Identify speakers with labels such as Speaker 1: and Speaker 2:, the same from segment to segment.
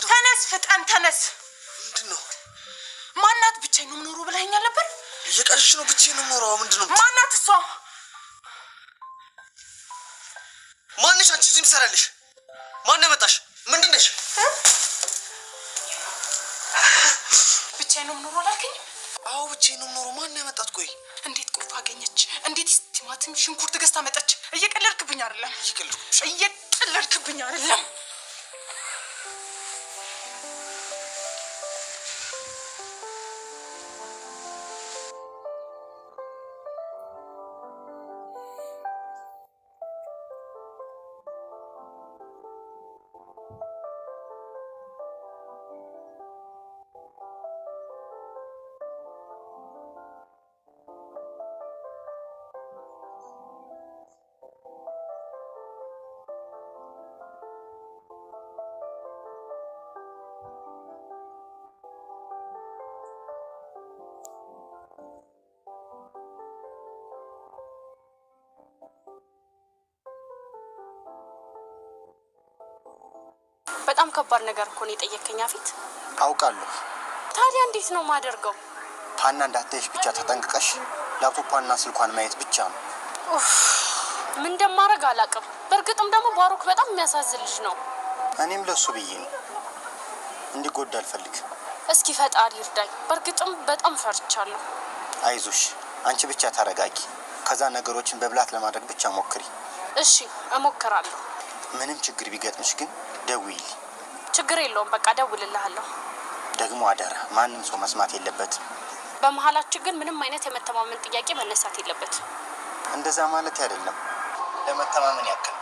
Speaker 1: ተነስ ፍጠን ተነስ
Speaker 2: ምንድነው
Speaker 1: ማናት ብቻዬን ነው የምኖረው ብለኸኛል ነበር
Speaker 2: እየቃዥሽ ነው ብቻዬን ነው የምኖረው ምንድነው
Speaker 1: ማናት እሷ
Speaker 2: ማንሽ አንቺ እዚህ ምሰራልሽ ማን መጣሽ ምንድነሽ
Speaker 1: ብቻዬን ነው የምኖረው አላልከኝ
Speaker 2: አዎ ብቻዬን ነው የምኖረው ማን ያመጣት ቆይ
Speaker 1: እንዴት ቁልፍ አገኘች እንዴት ቲማቲም ሽንኩርት ገዝታ መጣች እየቀለድክብኝ አይደለም በጣም ከባድ ነገር እኮ ነው የጠየከኝ አፊት
Speaker 2: አውቃለሁ
Speaker 1: ታዲያ እንዴት ነው ማደርገው
Speaker 2: ፓና እንዳትይሽ ብቻ ተጠንቅቀሽ ላፕቶፓንና ስልኳን ማየት ብቻ ነው
Speaker 1: ምን እንደማደርግ አላውቅም በርግጥም ደግሞ ባሮክ በጣም የሚያሳዝን ልጅ ነው
Speaker 2: እኔም ለሱ ብዬ ነው እንዲጎዳ አልፈልግም
Speaker 1: እስኪ ፈጣሪ ይርዳኝ በርግጥም በጣም ፈርቻለሁ
Speaker 2: አይዞሽ አንቺ ብቻ ታረጋጊ ከዛ ነገሮችን በብላት ለማድረግ ብቻ ሞክሪ
Speaker 1: እሺ እሞክራለሁ
Speaker 2: ምንም ችግር ቢገጥምሽ ግን ደውይልኝ
Speaker 1: ችግር የለውም በቃ ደውልልሃለሁ
Speaker 2: ደግሞ አደራ ማንንም ሰው መስማት የለበትም
Speaker 1: በመሐላችን ግን ምንም አይነት የመተማመን ጥያቄ መነሳት የለበትም
Speaker 2: እንደዛ ማለት አይደለም ለመተማመን ያክል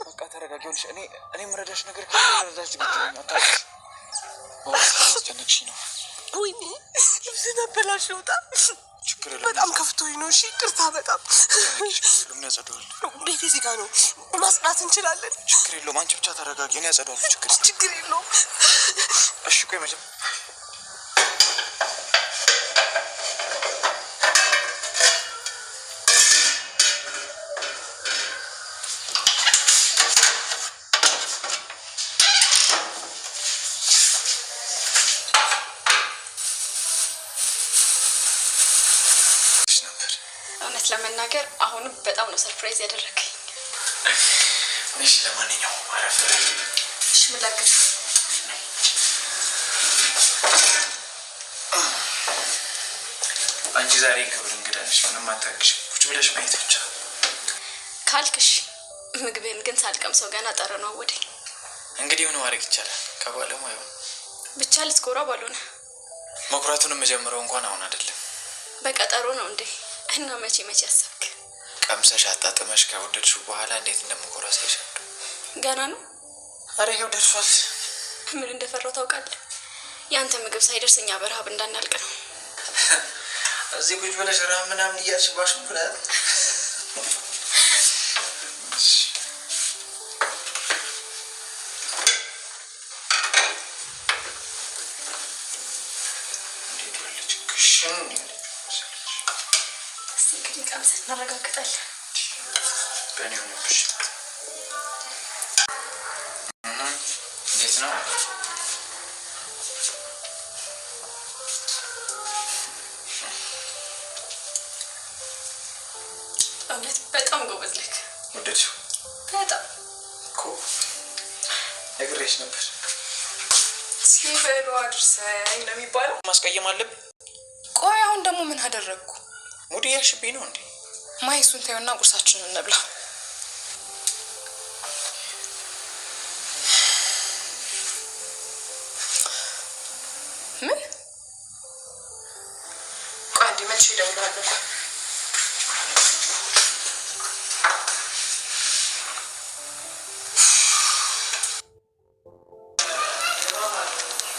Speaker 2: በቃ ተረጋጊልሽ እኔ ምረዳሽ ነገር ከረዳሽ ግዴታ ታውቂ ወስደንሽ ነው
Speaker 1: ወይኔ ልብስና በላሽውታ በጣም ከፍቶኝ ነው እሺ ቅርታ በጣም
Speaker 2: ሁሉም ያጸዳዋል
Speaker 1: ቤቴ እዚህ ጋር ነው ማጽዳት እንችላለን
Speaker 2: ችግር የለውም አንቺ ብቻ ተረጋጊ እኔ ያጸዳዋለሁ
Speaker 1: ችግር የለውም
Speaker 2: እሺ ቆይ መቼም
Speaker 1: ለመናገር አሁንም በጣም ነው ሰርፕራይዝ ያደረከኝ
Speaker 2: እሺ ለማንኛውም ማረፍ
Speaker 1: እሺ መላክሽ
Speaker 2: አንቺ ዛሬ ክብር እንግዳሽ ምንም አታውቂሽ ቁጭ ብለሽ ማየት ብቻ
Speaker 1: ካልክሽ ምግብን ግን ሳልቀምሰው ገና ጠረነው ወዲህ
Speaker 2: እንግዲህ ምን ማድረግ ይቻላል ከባለሙያው
Speaker 1: ብቻ ልትኮራ ባልሆነ
Speaker 2: መኩራቱንም መጀመሪያው እንኳን አሁን አይደለም
Speaker 1: በቀጠሮ ነው እንዴ እና መቼ ያሰብክ
Speaker 2: ቀምሰሽ አጣጥመሽ ከወደድሽው በኋላ እንዴት እንደምኮራ ሳይሻል
Speaker 1: ገና ነው
Speaker 2: አረ ይሄው ደርሷል
Speaker 1: ምን እንደፈራው ታውቃለህ ያንተ ምግብ ሳይደርስኛ በረሃብ እንዳናልቅ ነው
Speaker 2: እዚህ ቁጭ ብለሽ ረሃብ ምናምን እያልሽባሽ ብለህ
Speaker 1: نرجعك
Speaker 2: بيني وبينك جيتنا
Speaker 1: በጣም ጎበዝ ልክ
Speaker 2: ወደድሽው
Speaker 1: በጣም
Speaker 2: እኮ ነግሬሽ ነበር
Speaker 1: ሲበሉ አድርሰኝ ነው የሚባለው
Speaker 2: ማስቀየም አለብኝ
Speaker 1: ቆይ አሁን ደግሞ ምን አደረግኩ
Speaker 2: ሙድ ያሽብኝ ነው እንዴ
Speaker 1: ማይሱን ታዩና ቁርሳችንን እንብላ ምን ቋንዲ መቼ ደውላለሁ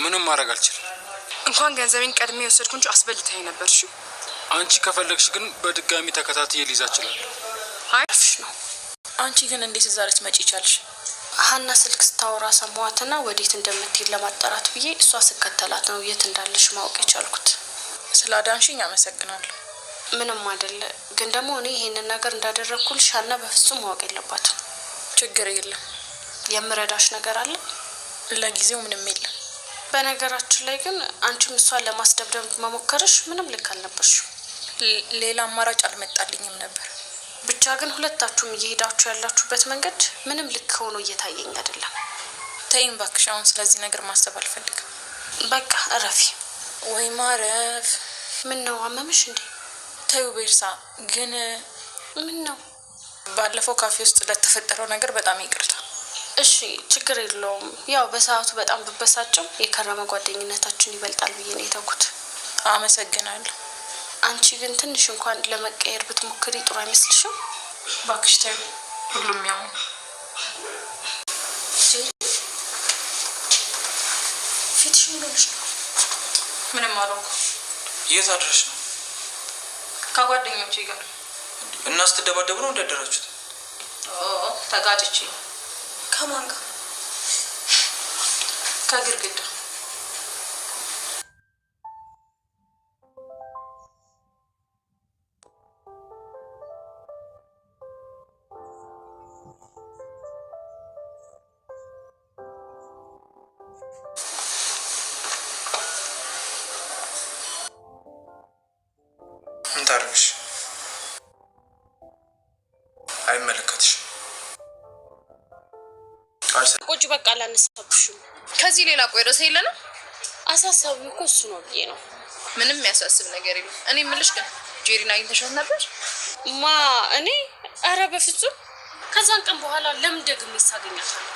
Speaker 3: ምንም ማድረግ አልችልም
Speaker 1: እንኳን ገንዘቤን ቀድሜ ወሰድኩ እንጂ አስበልተኝ ነበር እሺ
Speaker 3: አንቺ ከፈለግሽ ግን በድጋሚ ተከታትዬ ሊዛ ይችላል
Speaker 1: አይፍሽ ነው አንቺ ግን እንዴት ዛሬት መጪ ይቻልሽ ሀና ስልክ ስታወራ ሰማዋትና ወዴት እንደምትሄድ ለማጣራት ብዬ እሷ ስከተላት ነው የት እንዳለሽ ማወቅ የቻልኩት ስላዳንሽኝ አመሰግናለሁ ምንም አይደለ። ግን ደግሞ እኔ ይሄንን ነገር እንዳደረኩልሽ ሀና በፍጹም ማወቅ የለባትም።
Speaker 4: ችግር የለም።
Speaker 1: የምረዳሽ ነገር አለ?
Speaker 4: ለጊዜው ምንም የለም።
Speaker 1: በነገራችን ላይ ግን አንቺም እሷን ለማስደብደብ መሞከርሽ ምንም ልክ አልነበርሽም።
Speaker 4: ሌላ አማራጭ አልመጣልኝም ነበር።
Speaker 1: ብቻ ግን ሁለታችሁም እየሄዳችሁ ያላችሁበት መንገድ ምንም ልክ ሆኖ እየታየኝ አይደለም።
Speaker 4: ተይኝ እባክሽ፣ አሁን ስለዚህ ነገር ማሰብ አልፈልግም።
Speaker 1: በቃ እረፊ።
Speaker 4: ወይ ማረፍ።
Speaker 1: ምን ነው አመመሽ እንዴ?
Speaker 4: ተይው ቤርሳ። ግን
Speaker 1: ምን ነው?
Speaker 4: ባለፈው ካፌ ውስጥ ለተፈጠረው ነገር በጣም ይቅርታ።
Speaker 1: እሺ ችግር የለውም። ያው በሰዓቱ በጣም ብበሳጭም የከረመ ጓደኝነታችን ይበልጣል ብዬ ነው የተውኩት።
Speaker 4: አመሰግናለሁ።
Speaker 1: አንቺ ግን ትንሽ እንኳን ለመቀየር ብትሞክሪ ጥሩ አይመስልሽም?
Speaker 4: እባክሽ ተይው፣ ሁሉም ያው
Speaker 1: ፊትሽ ምን ሆነሽ ነው?
Speaker 4: ምንም አልሆንኩም።
Speaker 3: የት አድረሽ ነው?
Speaker 4: ከጓደኞቼ ጋር።
Speaker 3: እና ስትደባደቡ ነው እንዳደራችሁት?
Speaker 4: ተጋጭቼ።
Speaker 1: ከማን ጋር?
Speaker 4: ከግርግዳ።
Speaker 3: ምን ታርግሽ? አይመለከትሽም።
Speaker 1: ቁጭ በቃ አላነሳብሽም።
Speaker 4: ከዚህ ሌላ ቆይ ርዕስ የለንም።
Speaker 1: አሳሳቢው እኮ እሱ ነው ብዬ ነው።
Speaker 4: ምንም የሚያሳስብ ነገር የለም። እኔ የምልሽ ግን ጄሪን አግኝተሻት ነበር?
Speaker 1: ማ እኔ? አረ በፍጹም። ከዛን ቀን በኋላ ለምን ደግሜ ሳገኛታለሁ?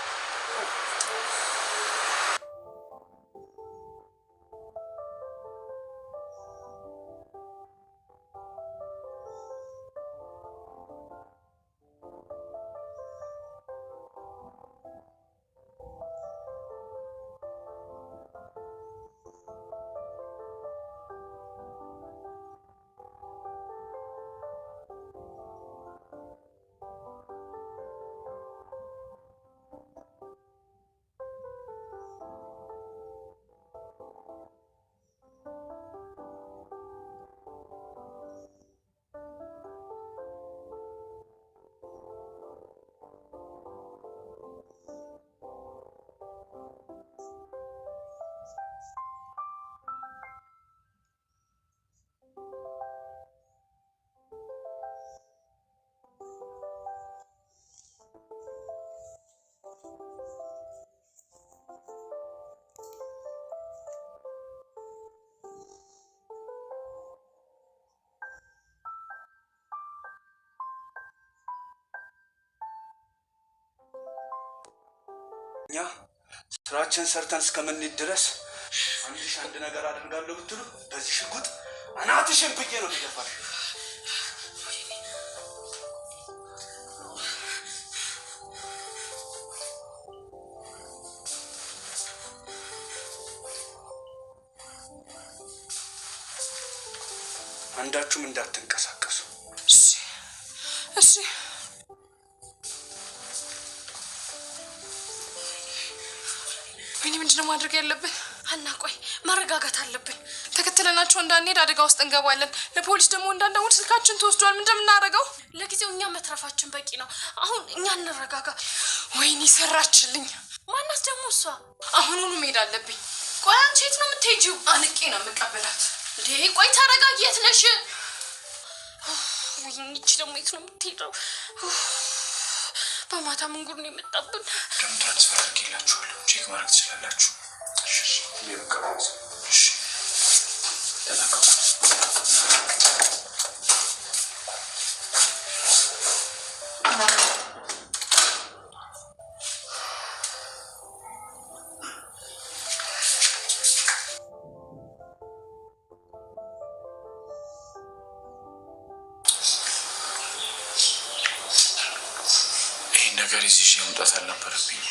Speaker 5: እኛ ስራችን ሰርተን እስከምንሄድ ድረስ አንድ ነገር አደርጋለሁ ብትሉ በዚህ ሽጉጥ አናትሽን ብዬ ነው ተደፋሽ። አንዳችሁም እንዳትንቀሳቀሱ።
Speaker 4: እሺ። ምንድነው ማድረግ ያለብን?
Speaker 1: ሀና ቆይ ማረጋጋት አለብን።
Speaker 4: ተከትለናቸው እንዳንሄድ አደጋ ውስጥ እንገባለን። ለፖሊስ ደግሞ እንዳንደውል ስልካችን ተወስዷል። ምንድነው የምናደርገው?
Speaker 1: ለጊዜው እኛ መትረፋችን በቂ ነው። አሁን እኛ እንረጋጋ።
Speaker 4: ወይኔ ሰራችልኝ።
Speaker 1: ማናት ደግሞ እሷ?
Speaker 4: አሁኑኑ መሄድ አለብኝ።
Speaker 1: ቆይ አንቺ የት ነው የምትሄጂው?
Speaker 4: አንቄ ነው የምቀበላት።
Speaker 1: እንዴ ቆይ ተረጋጊ። የት ነሽ? ወይኔ እቺ ደግሞ የት ነው የምትሄደው? በማታ ምን ጉድ ነው የመጣብን?
Speaker 3: ደም ትራንስፈር አድርጌላችኋለሁ። ቼክ ማድረግ ትችላላችሁ። ነገር ይዤ መምጣት አልነበረብኝ፣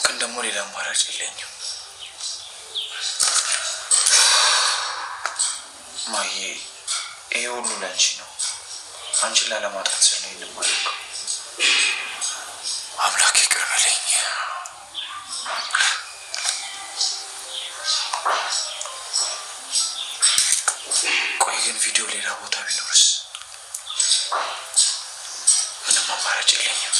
Speaker 3: ግን ደግሞ ሌላ አማራጭ የለኝም። ማዬ፣ ይሄ ሁሉ ለአንቺ ነው። አንቺን ላለማጣት ስል ነው የማደርገው። አምላክ ይቅር በለኝ። ቆይ ግን ቪዲዮ ሌላ ቦታ ቢኖርስ? ምንም አማራጭ የለኝም።